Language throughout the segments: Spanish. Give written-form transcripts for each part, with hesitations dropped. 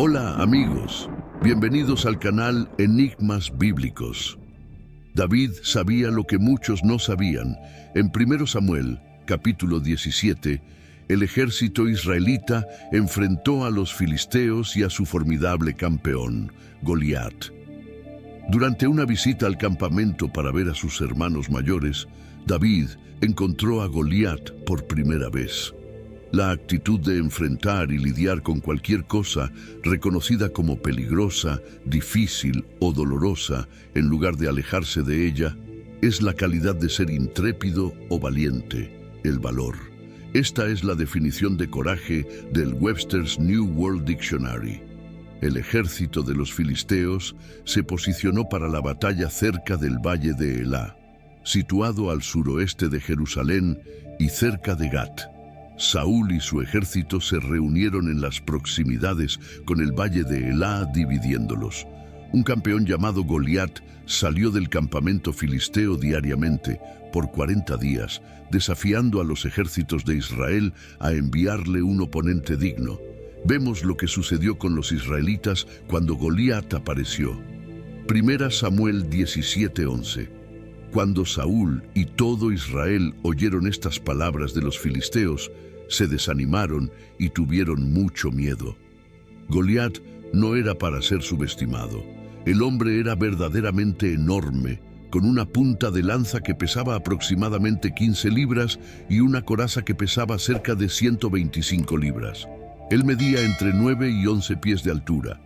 Hola amigos, bienvenidos al canal Enigmas Bíblicos. David sabía lo que muchos no sabían. En 1 Samuel, capítulo 17, el ejército israelita enfrentó a los filisteos y a su formidable campeón, Goliat. Durante una visita al campamento para ver a sus hermanos mayores, David encontró a Goliat por primera vez. La actitud de enfrentar y lidiar con cualquier cosa reconocida como peligrosa, difícil o dolorosa, en lugar de alejarse de ella, es la calidad de ser intrépido o valiente, el valor. Esta es la definición de coraje del Webster's New World Dictionary. El ejército de los filisteos se posicionó para la batalla cerca del valle de Elá, situado al suroeste de Jerusalén y cerca de Gat. Saúl y su ejército se reunieron en las proximidades con el valle de Elá dividiéndolos. Un campeón llamado Goliat salió del campamento filisteo diariamente por 40 días, desafiando a los ejércitos de Israel a enviarle un oponente digno. Vemos lo que sucedió con los israelitas cuando Goliat apareció. 1 Samuel 17:11. Cuando Saúl y todo Israel oyeron estas palabras de los filisteos, se desanimaron y tuvieron mucho miedo. Goliat no era para ser subestimado. El hombre era verdaderamente enorme, con una punta de lanza que pesaba aproximadamente 15 libras y una coraza que pesaba cerca de 125 libras. Él medía entre 9 y 11 pies de altura.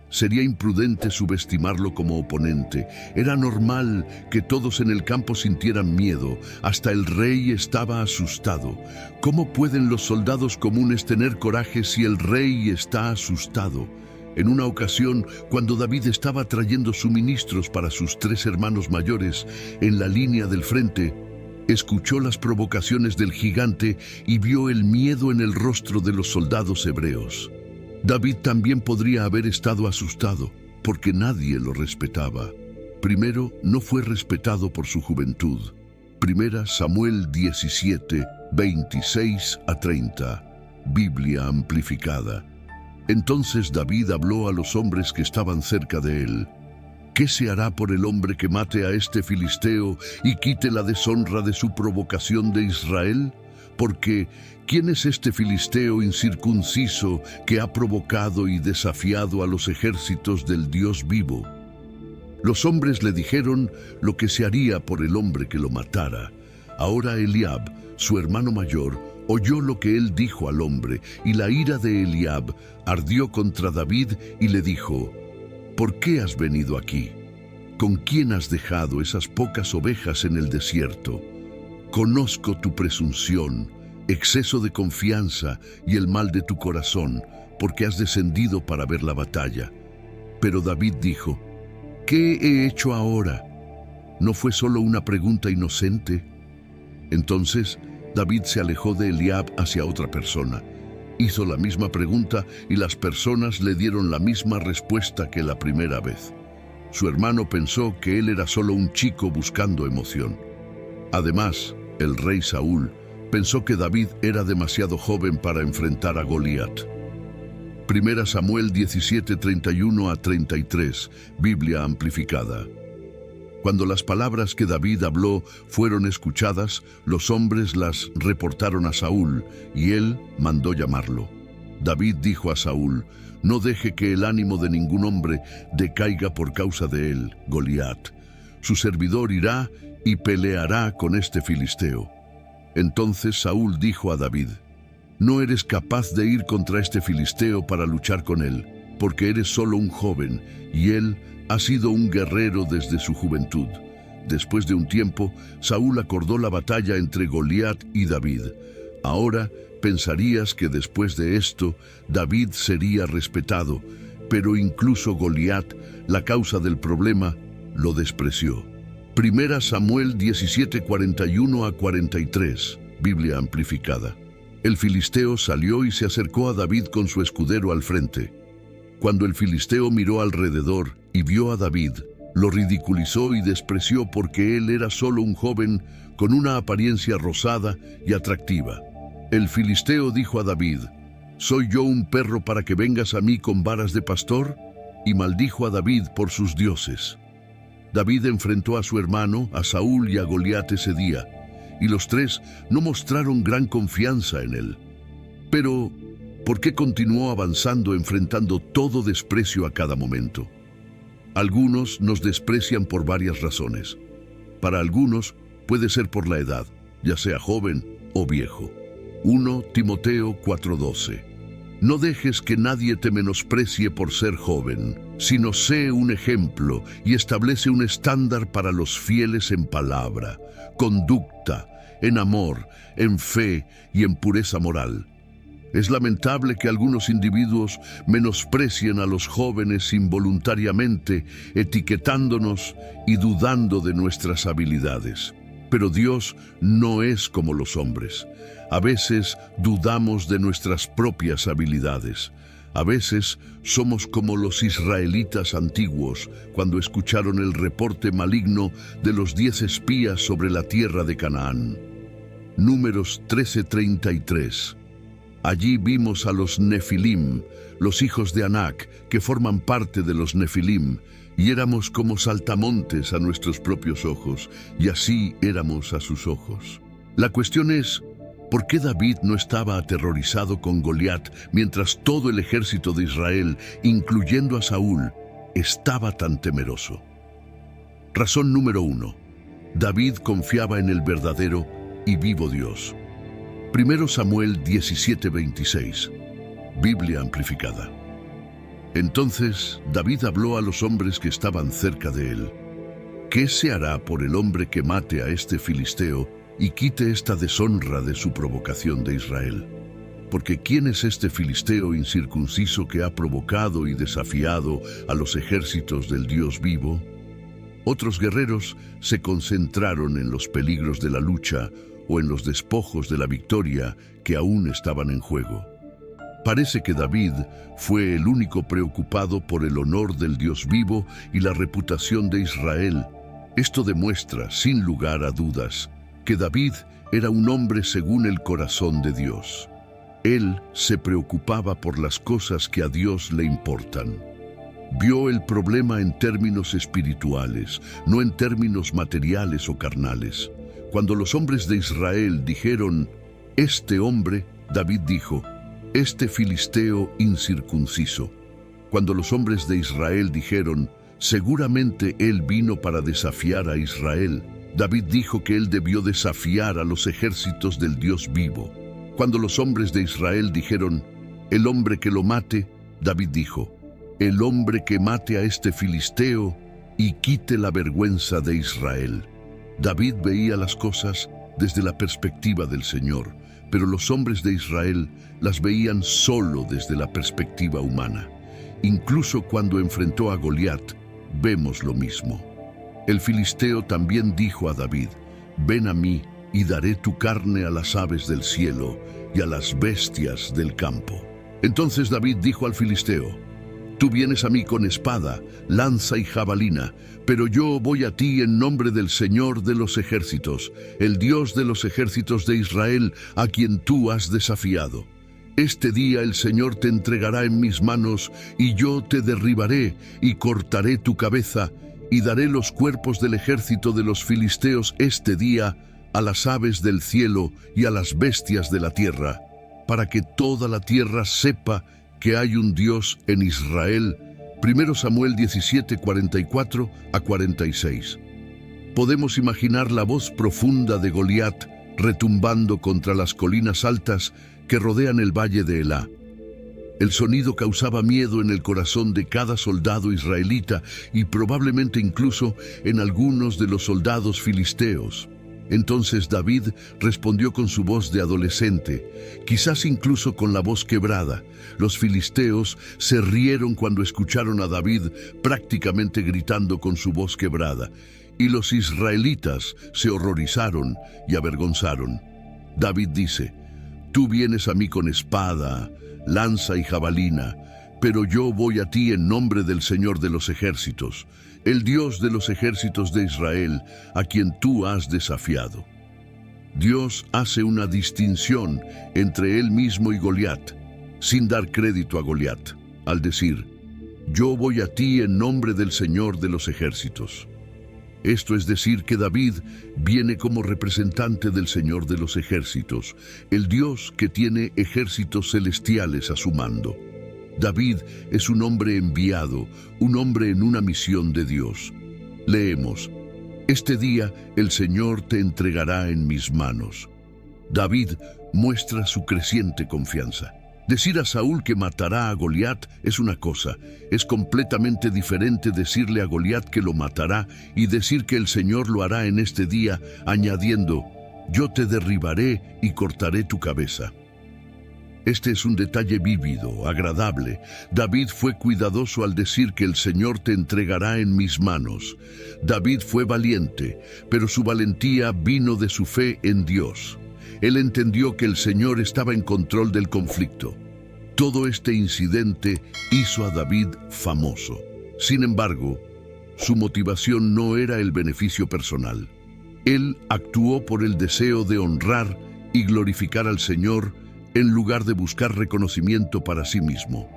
Sería imprudente subestimarlo como oponente. Era normal que todos en el campo sintieran miedo. Hasta el rey estaba asustado. ¿Cómo pueden los soldados comunes tener coraje si el rey está asustado? En una ocasión, cuando David estaba trayendo suministros para sus 3 hermanos mayores en la línea del frente, escuchó las provocaciones del gigante y vio el miedo en el rostro de los soldados hebreos. David también podría haber estado asustado, porque nadie lo respetaba. Primero, no fue respetado por su juventud. 1 Samuel 17, 26 a 30, Biblia amplificada. Entonces David habló a los hombres que estaban cerca de él. ¿Qué se hará por el hombre que mate a este filisteo y quite la deshonra de su provocación de Israel? Porque, ¿quién es este filisteo incircunciso que ha provocado y desafiado a los ejércitos del Dios vivo? Los hombres le dijeron lo que se haría por el hombre que lo matara. Ahora Eliab, su hermano mayor, oyó lo que él dijo al hombre, y la ira de Eliab ardió contra David y le dijo: ¿Por qué has venido aquí? ¿Con quién has dejado esas pocas ovejas en el desierto? Conozco tu presunción, exceso de confianza y el mal de tu corazón, porque has descendido para ver la batalla. Pero David dijo: ¿Qué he hecho ahora? ¿No fue solo una pregunta inocente? Entonces David se alejó de Eliab hacia otra persona. Hizo la misma pregunta y las personas le dieron la misma respuesta que la primera vez. Su hermano pensó que él era solo un chico buscando emoción. Además, el rey Saúl pensó que David era demasiado joven para enfrentar a Goliat. 1 Samuel 17, 31 a 33, Biblia amplificada. Cuando las palabras que David habló fueron escuchadas, los hombres las reportaron a Saúl, y él mandó llamarlo. David dijo a Saúl: No deje que el ánimo de ningún hombre decaiga por causa de él, Goliat. Su servidor irá y peleará con este filisteo. Entonces Saúl dijo a David: No eres capaz de ir contra este filisteo para luchar con él, porque eres solo un joven, y él ha sido un guerrero desde su juventud. Después de un tiempo, Saúl acordó la batalla entre Goliat y David. Ahora pensarías que después de esto, David sería respetado, pero incluso Goliat, la causa del problema, lo despreció. 1 Samuel 17, 41 a 43, Biblia amplificada. El filisteo salió y se acercó a David con su escudero al frente. Cuando el filisteo miró alrededor y vio a David, lo ridiculizó y despreció porque él era solo un joven con una apariencia rosada y atractiva. El filisteo dijo a David: ¿Soy yo un perro para que vengas a mí con varas de pastor? Y maldijo a David por sus dioses. David enfrentó a su hermano, a Saúl y a Goliat ese día, y los tres no mostraron gran confianza en él. Pero, ¿por qué continuó avanzando enfrentando todo desprecio a cada momento? Algunos nos desprecian por varias razones. Para algunos puede ser por la edad, ya sea joven o viejo. 1 Timoteo 4:12. No dejes que nadie te menosprecie por ser joven, sino sé un ejemplo y establece un estándar para los fieles en palabra, conducta, en amor, en fe y en pureza moral. Es lamentable que algunos individuos menosprecien a los jóvenes involuntariamente, etiquetándonos y dudando de nuestras habilidades. Pero Dios no es como los hombres. A veces dudamos de nuestras propias habilidades. A veces somos como los israelitas antiguos cuando escucharon el reporte maligno de los 10 espías sobre la tierra de Canaán. Números 13:33. Allí vimos a los Nefilim, los hijos de Anac, que forman parte de los Nefilim, y éramos como saltamontes a nuestros propios ojos, y así éramos a sus ojos. La cuestión es, ¿por qué David no estaba aterrorizado con Goliat mientras todo el ejército de Israel, incluyendo a Saúl, estaba tan temeroso? Razón número 1. David confiaba en el verdadero y vivo Dios. 1 Samuel 17:26, Biblia amplificada. Entonces David habló a los hombres que estaban cerca de él. ¿Qué se hará por el hombre que mate a este filisteo y quite esta deshonra de su provocación de Israel? Porque ¿quién es este filisteo incircunciso que ha provocado y desafiado a los ejércitos del Dios vivo? Otros guerreros se concentraron en los peligros de la lucha o en los despojos de la victoria que aún estaban en juego. Parece que David fue el único preocupado por el honor del Dios vivo y la reputación de Israel. Esto demuestra, sin lugar a dudas, que David era un hombre según el corazón de Dios. Él se preocupaba por las cosas que a Dios le importan. Vio el problema en términos espirituales, no en términos materiales o carnales. Cuando los hombres de Israel dijeron, «Este hombre», David dijo, «Este filisteo incircunciso». Cuando los hombres de Israel dijeron, «Seguramente él vino para desafiar a Israel», David dijo que él debió desafiar a los ejércitos del Dios vivo. Cuando los hombres de Israel dijeron, «El hombre que lo mate», David dijo, «El hombre que mate a este filisteo y quite la vergüenza de Israel». David veía las cosas desde la perspectiva del Señor, pero los hombres de Israel las veían solo desde la perspectiva humana. Incluso cuando enfrentó a Goliat, vemos lo mismo. El filisteo también dijo a David, «Ven a mí y daré tu carne a las aves del cielo y a las bestias del campo». Entonces David dijo al filisteo, «Tú vienes a mí con espada, lanza y jabalina, pero yo voy a ti en nombre del Señor de los ejércitos, el Dios de los ejércitos de Israel, a quien tú has desafiado. Este día el Señor te entregará en mis manos, y yo te derribaré y cortaré tu cabeza, y daré los cuerpos del ejército de los filisteos este día a las aves del cielo y a las bestias de la tierra, para que toda la tierra sepa que hay un Dios en Israel». 1 Samuel 17:44 a 46. Podemos imaginar la voz profunda de Goliat retumbando contra las colinas altas que rodean el valle de Elá. El sonido causaba miedo en el corazón de cada soldado israelita y probablemente incluso en algunos de los soldados filisteos. Entonces David respondió con su voz de adolescente, quizás incluso con la voz quebrada. Los filisteos se rieron cuando escucharon a David prácticamente gritando con su voz quebrada, y los israelitas se horrorizaron y avergonzaron. David dice, «Tú vienes a mí con espada, lanza y jabalina, pero yo voy a ti en nombre del Señor de los ejércitos, el Dios de los ejércitos de Israel, a quien tú has desafiado». Dios hace una distinción entre él mismo y Goliat. sin dar crédito a Goliat, al decir: «Yo voy a ti en nombre del Señor de los ejércitos». Esto es decir que David viene como representante del Señor de los ejércitos, el Dios que tiene ejércitos celestiales a su mando. David es un hombre enviado, un hombre en una misión de Dios. Leemos: «Este día el Señor te entregará en mis manos». David muestra su creciente confianza. Decir a Saúl que matará a Goliat es una cosa, es completamente diferente decirle a Goliat que lo matará y decir que el Señor lo hará en este día, añadiendo: «Yo te derribaré y cortaré tu cabeza». Este es un detalle vívido, agradable. David fue cuidadoso al decir que el Señor te entregará en mis manos. David fue valiente, pero su valentía vino de su fe en Dios. Él entendió que el Señor estaba en control del conflicto. Todo este incidente hizo a David famoso. Sin embargo, su motivación no era el beneficio personal. Él actuó por el deseo de honrar y glorificar al Señor en lugar de buscar reconocimiento para sí mismo.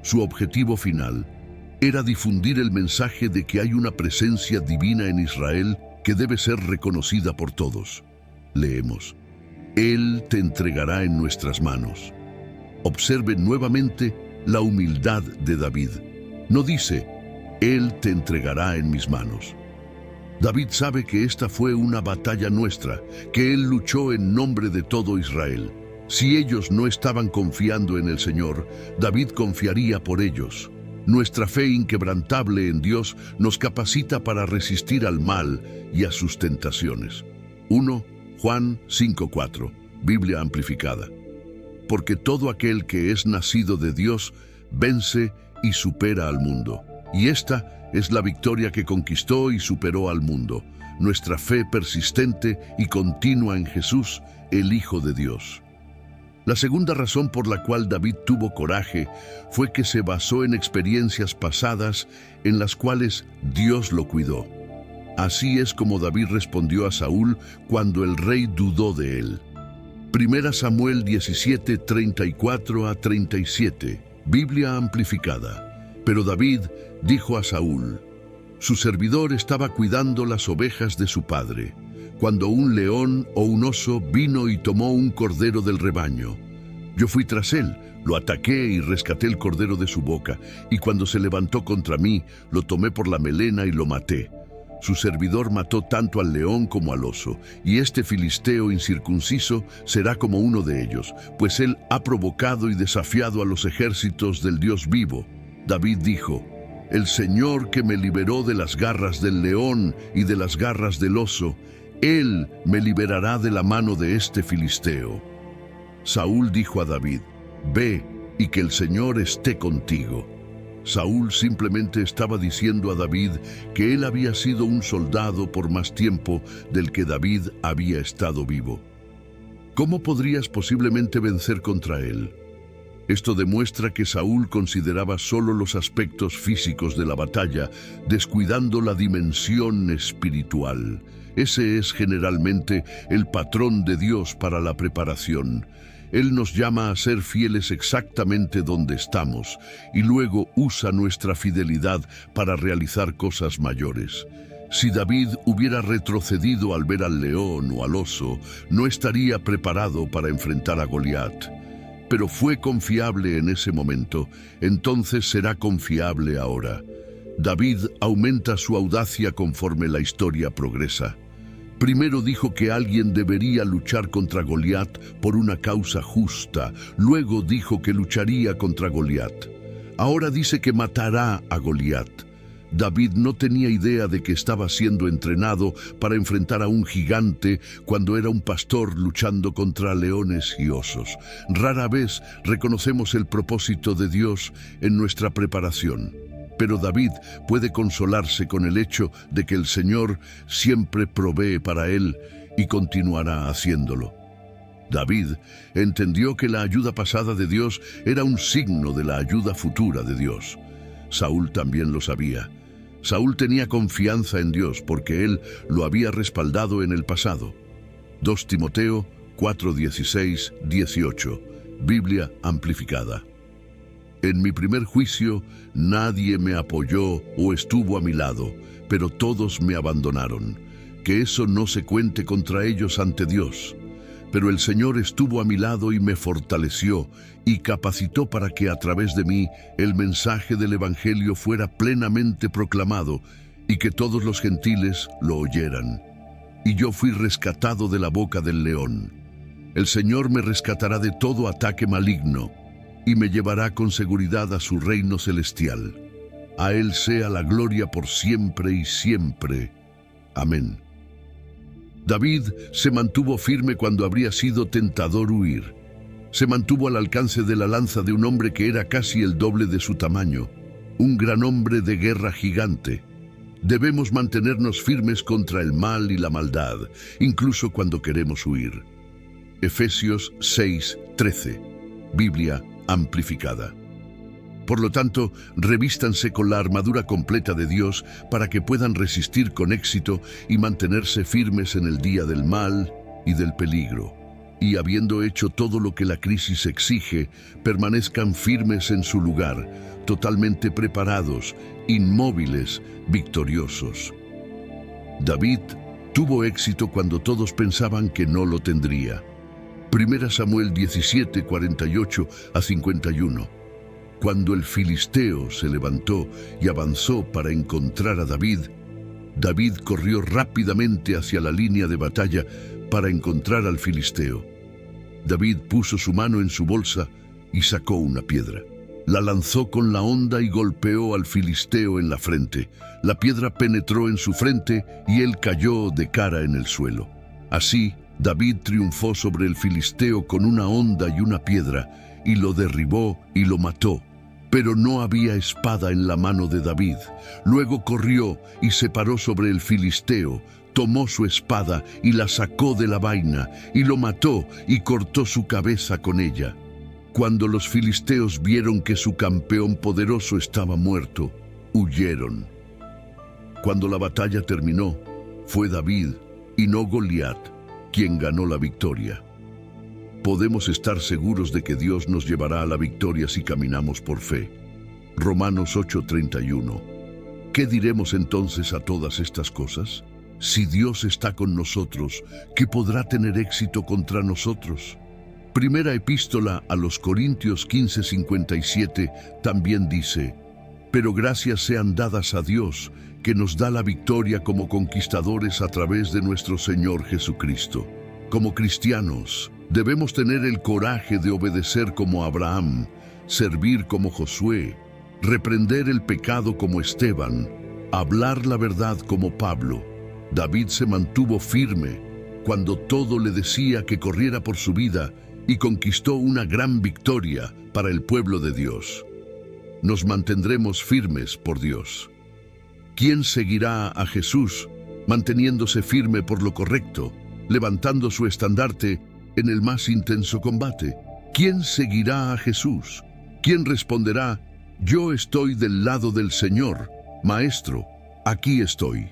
Su objetivo final era difundir el mensaje de que hay una presencia divina en Israel que debe ser reconocida por todos. Leemos: «Él te entregará en nuestras manos». Observe nuevamente la humildad de David. No dice: «Él te entregará en mis manos». David sabe que esta fue una batalla nuestra, que él luchó en nombre de todo Israel. Si ellos no estaban confiando en el Señor, David confiaría por ellos. Nuestra fe inquebrantable en Dios nos capacita para resistir al mal y a sus tentaciones. 1 Juan 5:4, Biblia amplificada. Porque todo aquel que es nacido de Dios vence y supera al mundo. Y esta es la victoria que conquistó y superó al mundo, nuestra fe persistente y continua en Jesús, el Hijo de Dios. La segunda razón por la cual David tuvo coraje fue que se basó en experiencias pasadas en las cuales Dios lo cuidó. Así es como David respondió a Saúl cuando el rey dudó de él. 1 Samuel 17, 34 a 37, Biblia amplificada. Pero David dijo a Saúl: «Su servidor estaba cuidando las ovejas de su padre, cuando un león o un oso vino y tomó un cordero del rebaño. Yo fui tras él, lo ataqué y rescaté el cordero de su boca, y cuando se levantó contra mí, lo tomé por la melena y lo maté. Su servidor mató tanto al león como al oso, y este filisteo incircunciso será como uno de ellos, pues él ha provocado y desafiado a los ejércitos del Dios vivo». David dijo: «El Señor que me liberó de las garras del león y de las garras del oso, Él me liberará de la mano de este filisteo». Saúl dijo a David: «Ve, y que el Señor esté contigo». Saúl simplemente estaba diciendo a David que él había sido un soldado por más tiempo del que David había estado vivo. ¿Cómo podrías posiblemente vencer contra él? Esto demuestra que Saúl consideraba solo los aspectos físicos de la batalla, descuidando la dimensión espiritual. Ese es generalmente el patrón de Dios para la preparación. Él nos llama a ser fieles exactamente donde estamos y luego usa nuestra fidelidad para realizar cosas mayores. Si David hubiera retrocedido al ver al león o al oso, no estaría preparado para enfrentar a Goliat. Pero fue confiable en ese momento, entonces será confiable ahora. David aumenta su audacia conforme la historia progresa. Primero dijo que alguien debería luchar contra Goliat por una causa justa. Luego dijo que lucharía contra Goliat. Ahora dice que matará a Goliat. David no tenía idea de que estaba siendo entrenado para enfrentar a un gigante cuando era un pastor luchando contra leones y osos. Rara vez reconocemos el propósito de Dios en nuestra preparación. Pero David puede consolarse con el hecho de que el Señor siempre provee para él y continuará haciéndolo. David entendió que la ayuda pasada de Dios era un signo de la ayuda futura de Dios. Saúl también lo sabía. Saúl tenía confianza en Dios porque él lo había respaldado en el pasado. 2 Timoteo 4:16-18, Biblia amplificada. En mi primer juicio, nadie me apoyó o estuvo a mi lado, pero todos me abandonaron. Que eso no se cuente contra ellos ante Dios. Pero el Señor estuvo a mi lado y me fortaleció y capacitó para que a través de mí el mensaje del Evangelio fuera plenamente proclamado y que todos los gentiles lo oyeran. Y yo fui rescatado de la boca del león. El Señor me rescatará de todo ataque maligno y me llevará con seguridad a su reino celestial. A Él sea la gloria por siempre y siempre. Amén. David se mantuvo firme cuando habría sido tentador huir. Se mantuvo al alcance de la lanza de un hombre que era casi el doble de su tamaño, un gran hombre de guerra gigante. Debemos mantenernos firmes contra el mal y la maldad, incluso cuando queremos huir. Efesios 6:13, Biblia amplificada. Por lo tanto, revístanse con la armadura completa de Dios para que puedan resistir con éxito y mantenerse firmes en el día del mal y del peligro. Y habiendo hecho todo lo que la crisis exige, permanezcan firmes en su lugar, totalmente preparados, inmóviles, victoriosos. David tuvo éxito cuando todos pensaban que no lo tendría. 1 Samuel 17, 48 a 51. Cuando el filisteo se levantó y avanzó para encontrar a David, David corrió rápidamente hacia la línea de batalla para encontrar al filisteo. David puso su mano en su bolsa y sacó una piedra. La lanzó con la honda y golpeó al filisteo en la frente. La piedra penetró en su frente y él cayó de cara en el suelo. Así, David triunfó sobre el filisteo con una honda y una piedra, y lo derribó y lo mató. Pero no había espada en la mano de David. Luego corrió y se paró sobre el filisteo, tomó su espada y la sacó de la vaina, y lo mató y cortó su cabeza con ella. Cuando los filisteos vieron que su campeón poderoso estaba muerto, huyeron. Cuando la batalla terminó, fue David y no Goliat quien ganó la victoria. Podemos estar seguros de que Dios nos llevará a la victoria si caminamos por fe. Romanos 8:31. ¿Qué diremos entonces a todas estas cosas? Si Dios está con nosotros, ¿qué podrá tener éxito contra nosotros? Primera epístola a los Corintios 15:57 también dice: pero gracias sean dadas a Dios, que nos da la victoria como conquistadores a través de nuestro Señor Jesucristo. Como cristianos, debemos tener el coraje de obedecer como Abraham, servir como Josué, reprender el pecado como Esteban, hablar la verdad como Pablo. David se mantuvo firme cuando todo le decía que corriera por su vida y conquistó una gran victoria para el pueblo de Dios. Nos mantendremos firmes por Dios. ¿Quién seguirá a Jesús manteniéndose firme por lo correcto, levantando su estandarte en el más intenso combate? ¿Quién seguirá a Jesús? ¿Quién responderá: yo estoy del lado del Señor, Maestro, aquí estoy?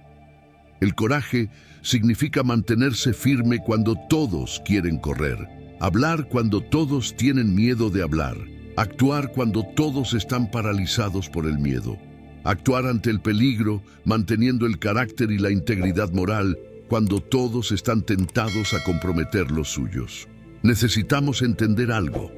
El coraje significa mantenerse firme cuando todos quieren correr, hablar cuando todos tienen miedo de hablar, actuar cuando todos están paralizados por el miedo, actuar ante el peligro manteniendo el carácter y la integridad moral cuando todos están tentados a comprometer los suyos. Necesitamos entender algo.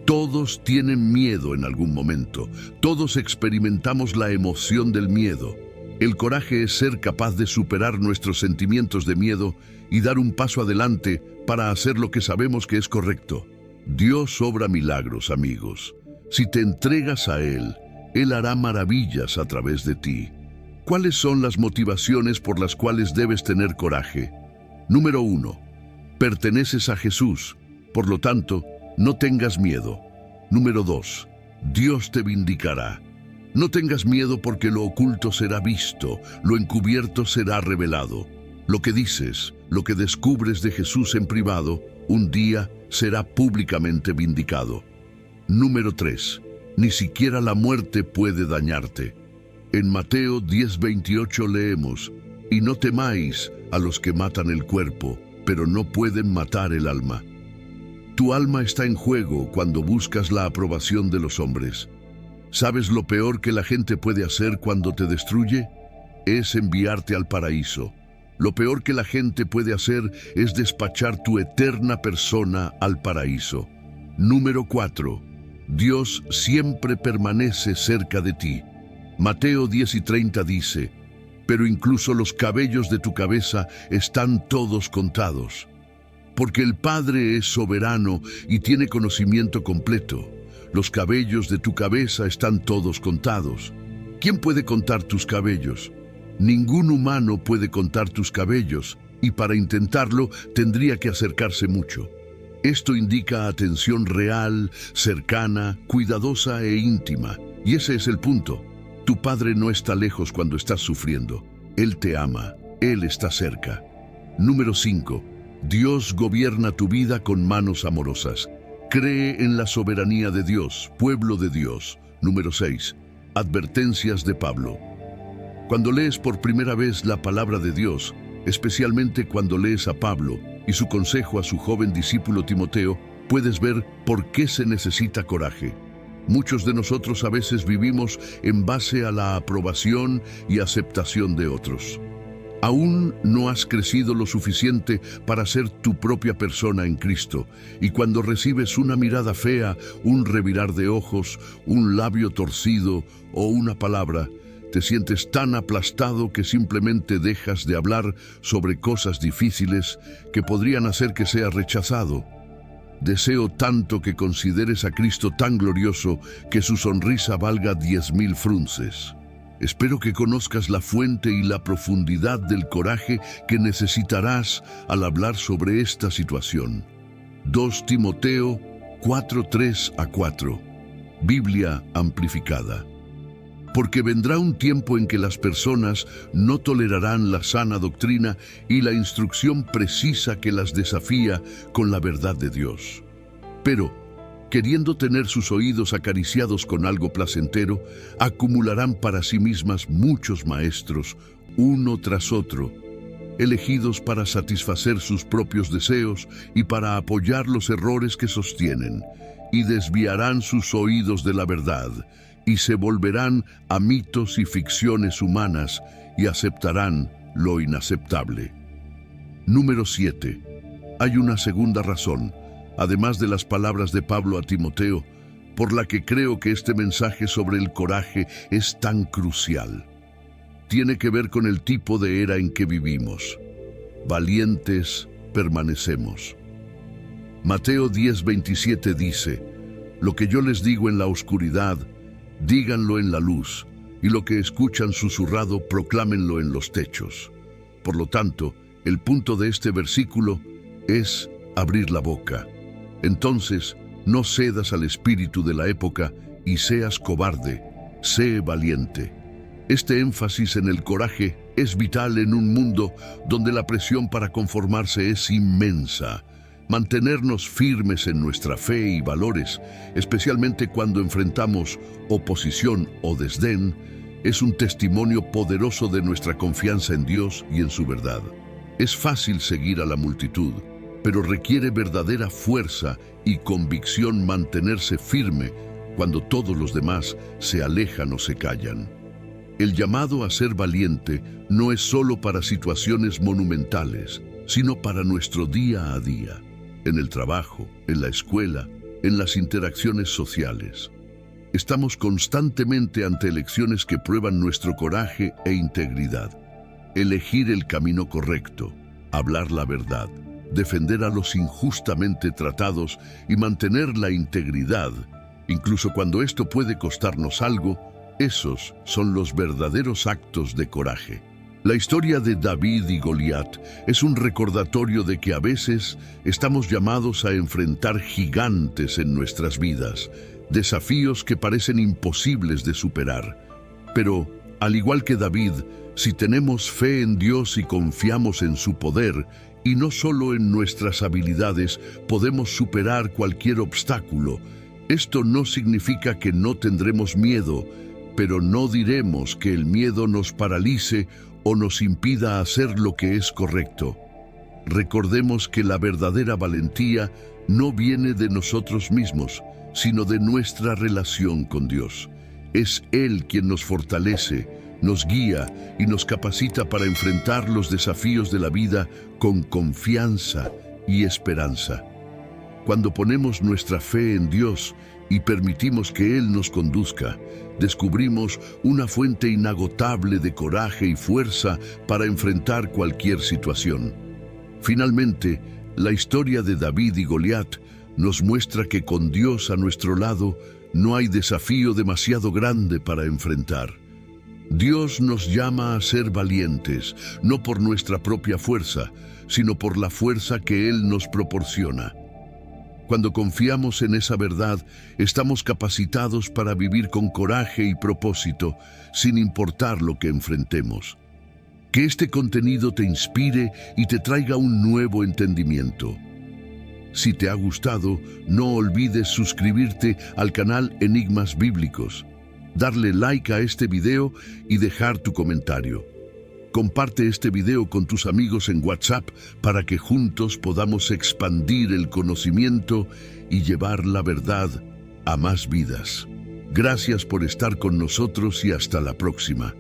Todos tienen miedo en algún momento. Todos experimentamos la emoción del miedo. El coraje es ser capaz de superar nuestros sentimientos de miedo y dar un paso adelante para hacer lo que sabemos que es correcto. Dios obra milagros, amigos. Si te entregas a Él, Él hará maravillas a través de ti. ¿Cuáles son las motivaciones por las cuales debes tener coraje? Número 1. Perteneces a Jesús, por lo tanto, no tengas miedo. Número 2. Dios te vindicará. No tengas miedo porque lo oculto será visto, lo encubierto será revelado. Lo que dices, lo que descubres de Jesús en privado, un día será públicamente vindicado. Número 3. Ni siquiera la muerte puede dañarte. En Mateo 10:28 leemos: y no temáis a los que matan el cuerpo, pero no pueden matar el alma. Tu alma está en juego cuando buscas la aprobación de los hombres. ¿Sabes lo peor que la gente puede hacer cuando te destruye? Es enviarte al paraíso. Lo peor que la gente puede hacer es despachar tu eterna persona al paraíso. Número 4. Dios siempre permanece cerca de ti. Mateo 10:30 dice: pero incluso los cabellos de tu cabeza están todos contados. Porque el Padre es soberano y tiene conocimiento completo. Los cabellos de tu cabeza están todos contados. ¿Quién puede contar tus cabellos? Ningún humano puede contar tus cabellos, y para intentarlo tendría que acercarse mucho. Esto indica atención real, cercana, cuidadosa e íntima. Y ese es el punto. Tu Padre no está lejos cuando estás sufriendo. Él te ama. Él está cerca. Número 5. Dios gobierna tu vida con manos amorosas. Cree en la soberanía de Dios, pueblo de Dios. Número 6. Advertencias de Pablo. Cuando lees por primera vez la palabra de Dios, especialmente cuando lees a Pablo y su consejo a su joven discípulo Timoteo, puedes ver por qué se necesita coraje. Muchos de nosotros a veces vivimos en base a la aprobación y aceptación de otros. Aún no has crecido lo suficiente para ser tu propia persona en Cristo, y cuando recibes una mirada fea, un revirar de ojos, un labio torcido o una palabra, te sientes tan aplastado que simplemente dejas de hablar sobre cosas difíciles que podrían hacer que seas rechazado. Deseo tanto que consideres a Cristo tan glorioso que su sonrisa valga 10,000 frunces. Espero que conozcas la fuente y la profundidad del coraje que necesitarás al hablar sobre esta situación. 2 Timoteo 4:3-4. Biblia amplificada. Porque vendrá un tiempo en que las personas no tolerarán la sana doctrina y la instrucción precisa que las desafía con la verdad de Dios. Pero, queriendo tener sus oídos acariciados con algo placentero, acumularán para sí mismas muchos maestros, uno tras otro, elegidos para satisfacer sus propios deseos y para apoyar los errores que sostienen, y desviarán sus oídos de la verdad, y se volverán a mitos y ficciones humanas, y aceptarán lo inaceptable. Número 7. Hay una segunda razón, además de las palabras de Pablo a Timoteo, por la que creo que este mensaje sobre el coraje es tan crucial. Tiene que ver con el tipo de era en que vivimos. Valientes permanecemos. Mateo 10:27 dice: lo que yo les digo en la oscuridad, díganlo en la luz, y lo que escuchan susurrado, proclámenlo en los techos. Por lo tanto, el punto de este versículo es abrir la boca. Entonces, no cedas al espíritu de la época y seas cobarde, sé valiente. Este énfasis en el coraje es vital en un mundo donde la presión para conformarse es inmensa. Mantenernos firmes en nuestra fe y valores, especialmente cuando enfrentamos oposición o desdén, es un testimonio poderoso de nuestra confianza en Dios y en su verdad. Es fácil seguir a la multitud, pero requiere verdadera fuerza y convicción mantenerse firme cuando todos los demás se alejan o se callan. El llamado a ser valiente no es solo para situaciones monumentales, sino para nuestro día a día, en el trabajo, en la escuela, en las interacciones sociales. Estamos constantemente ante elecciones que prueban nuestro coraje e integridad. Elegir el camino correcto, hablar la verdad, defender a los injustamente tratados y mantener la integridad, incluso cuando esto puede costarnos algo, esos son los verdaderos actos de coraje. La historia de David y Goliat es un recordatorio de que a veces estamos llamados a enfrentar gigantes en nuestras vidas, desafíos que parecen imposibles de superar. Pero, al igual que David, si tenemos fe en Dios y confiamos en su poder, y no solo en nuestras habilidades, podemos superar cualquier obstáculo. Esto no significa que no tendremos miedo, pero no diremos que el miedo nos paralice o nos impida hacer lo que es correcto. recordemos que la verdadera valentía no viene de nosotros mismos, sino de nuestra relación con Dios. Es Él quien nos fortalece, nos guía y nos capacita para enfrentar los desafíos de la vida con confianza y esperanza. Cuando ponemos nuestra fe en Dios y permitimos que Él nos conduzca, descubrimos una fuente inagotable de coraje y fuerza para enfrentar cualquier situación. Finalmente, la historia de David y Goliat nos muestra que con Dios a nuestro lado no hay desafío demasiado grande para enfrentar. Dios nos llama a ser valientes, no por nuestra propia fuerza, sino por la fuerza que Él nos proporciona. Cuando confiamos en esa verdad, estamos capacitados para vivir con coraje y propósito, sin importar lo que enfrentemos. Que este contenido te inspire y te traiga un nuevo entendimiento. Si te ha gustado, no olvides suscribirte al canal Enigmas Bíblicos, darle like a este video y dejar tu comentario. Comparte este video con tus amigos en WhatsApp para que juntos podamos expandir el conocimiento y llevar la verdad a más vidas. Gracias por estar con nosotros y hasta la próxima.